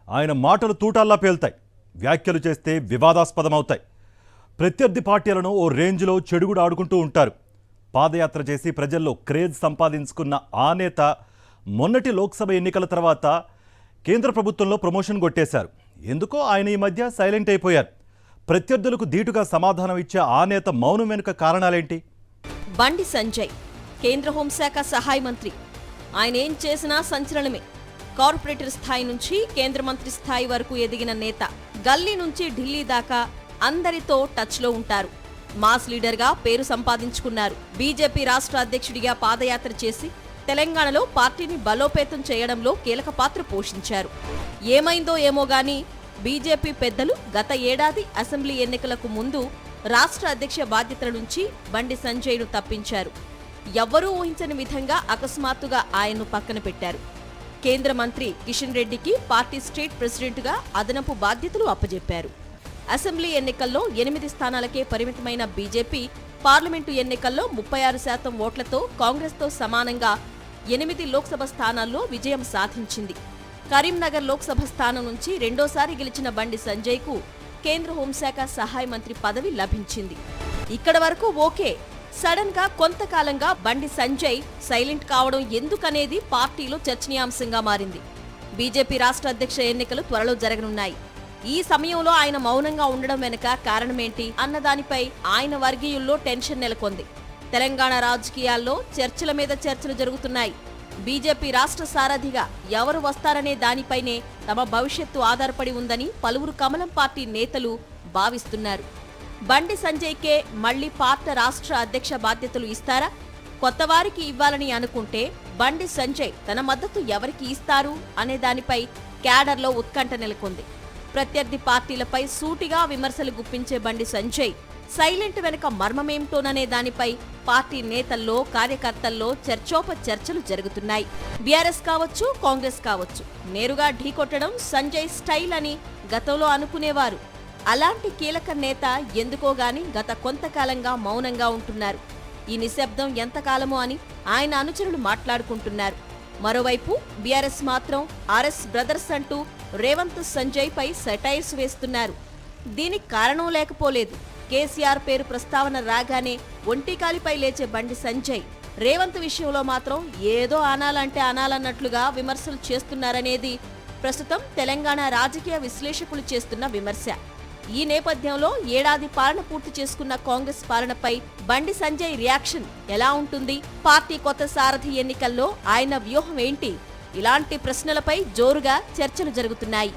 ఆయన మాటలు తూటాల్లా పేల్తాయి, వ్యాఖ్యలు చేస్తే వివాదాస్పదమవుతాయి. ప్రత్యర్థి పార్టీలను ఓ రేంజ్లో చెడుగుడు ఆడుకుంటూ ఉంటారు. పాదయాత్ర చేసి ప్రజల్లో క్రేజ్ సంపాదించుకున్న ఆ నేత మొన్నటి లోక్సభ ఎన్నికల తర్వాత కేంద్ర ప్రభుత్వంలో ప్రమోషన్ కొట్టేశారు. ఎందుకో ఆయన ఈ మధ్య సైలెంట్ అయిపోయారు. ప్రత్యర్థులకు ధీటుగా సమాధానం ఇచ్చే ఆ నేత మౌనం వెనుక కారణాలేంటి? బండి సంజయ్ కేంద్ర హోంశాఖ సహాయ మంత్రి. ఆయన ఏం చేసినా సంచలనమే. కార్పొరేటర్ స్థాయి నుంచి కేంద్ర మంత్రి స్థాయి వరకు ఎదిగిన నేత. గల్లీ నుంచి ఢిల్లీ దాకా అందరితో టచ్లో ఉంటారు. మాస్ లీడర్గా పేరు సంపాదించుకున్నారు. బీజేపీ రాష్ట్ర అధ్యక్షుడిగా పాదయాత్ర చేసి తెలంగాణలో పార్టీని బలోపేతం చేయడంలో కీలక పాత్ర పోషించారు. ఏమైందో ఏమో గానీ బీజేపీ పెద్దలు గత ఏడాది అసెంబ్లీ ఎన్నికలకు ముందు రాష్ట్ర అధ్యక్ష బాధ్యతల నుంచి బండి సంజయ్ను తప్పించారు. ఎవ్వరూ ఊహించని విధంగా అకస్మాత్తుగా ఆయన్ను పక్కన పెట్టారు. కేంద్ర మంత్రి కిషన్ రెడ్డికి పార్టీ స్టేట్ ప్రెసిడెంట్గా అదనపు బాధ్యతలు అప్పజెప్పారు. అసెంబ్లీ ఎన్నికల్లో 8 స్థానాలకే పరిమితమైన బీజేపీ పార్లమెంటు ఎన్నికల్లో 36% ఓట్లతో కాంగ్రెస్తో సమానంగా 8 లోక్సభ స్థానాల్లో విజయం సాధించింది. కరీంనగర్ లోక్సభ స్థానం నుంచి రెండోసారి గెలిచిన బండి సంజయ్కు కేంద్ర హోంశాఖ సహాయ మంత్రి పదవి లభించింది. ఇక్కడ వరకు ఓకే. సడన్ గా కొంతకాలంగా బండి సంజయ్ సైలెంట్ కావడం ఎందుకనేది పార్టీలో చర్చనీయాంశంగా మారింది. బీజేపీ రాష్ట్ర అధ్యక్ష ఎన్నికలు త్వరలో జరగనున్నాయి. ఈ సమయంలో ఆయన మౌనంగా ఉండడం వెనుక కారణమేంటి అన్న దానిపై ఆయన వర్గీయుల్లో టెన్షన్ నెలకొంది. తెలంగాణ రాజకీయాల్లో చర్చల మీద చర్చలు జరుగుతున్నాయి. బీజేపీ రాష్ట్ర సారథిగా ఎవరు వస్తారనే దానిపైనే తమ భవిష్యత్తు ఆధారపడి ఉందని పలువురు కమలం పార్టీ నేతలు భావిస్తున్నారు. బండి సంజయ్కే మళ్లీ పార్టీ రాష్ట్ర అధ్యక్ష బాధ్యతలు ఇస్తారా? కొత్తవారికి ఇవ్వాలని అనుకుంటే బండి సంజయ్ తన మద్దతు ఎవరికి ఇస్తారు అనే దానిపై క్యాడర్లో ఉత్కంఠ నెలకొంది. ప్రత్యర్థి పార్టీలపై సూటిగా విమర్శలు గుప్పించే బండి సంజయ్ సైలెంట్ వెనుక మర్మమేమిటోననే దానిపై పార్టీ నేతల్లో కార్యకర్తల్లో చర్చోపచర్చలు జరుగుతున్నాయి. బీఆర్ఎస్ కావచ్చు, కాంగ్రెస్ కావచ్చు, నేరుగా ఢీకొట్టడం సంజయ్ స్టైల్ అని గతంలో అనుకునేవారు. అలాంటి కీలక నేత ఎందుకోగాని గత కొంతకాలంగా మౌనంగా ఉంటున్నారు. ఈ నిశ్శబ్దం ఎంతకాలమో అని ఆయన అనుచరులు మాట్లాడుకుంటున్నారు. మరోవైపు బీఆర్ఎస్ మాత్రం ఆర్ఎస్ బ్రదర్స్ అంటూ రేవంత్ సంజయ్ పై సెటైర్స్ వేస్తున్నారు. దీనికి కారణం లేకపోలేదు. కేసీఆర్ పేరు ప్రస్తావన రాగానే ఒంటికాలిపై లేచే బండి సంజయ్ రేవంత్ విషయంలో మాత్రం ఏదో అనాలంటే అనాలన్నట్లుగా విమర్శలు చేస్తున్నారనేది ప్రస్తుతం తెలంగాణ రాజకీయ విశ్లేషకులు చేస్తున్న విమర్శ. ఈ నేపథ్యంలో ఏడాది పాలన పూర్తి చేసుకున్న కాంగ్రెస్ పాలనపై బండి సంజయ్ రియాక్షన్ ఎలా ఉంటుంది? పార్టీ కొత్త సారథి ఎన్నికల్లో ఆయన వ్యూహం ఏంటి? ఇలాంటి ప్రశ్నలపై జోరుగా చర్చలు జరుగుతున్నాయి.